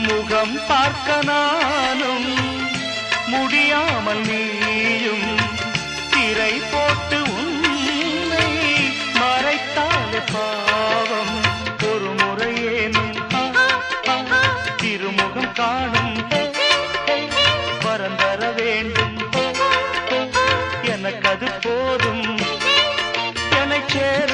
முகம் பார்க்க நானும் முடியாமல் நீயும் திரை போட்டு உன்னை மறைத்தாலே பாவம் ஒரு முறையேனும் திருமுகம் காணும் வரம் தர வேண்டும் எனக்கு அது போதும் என்னை சேர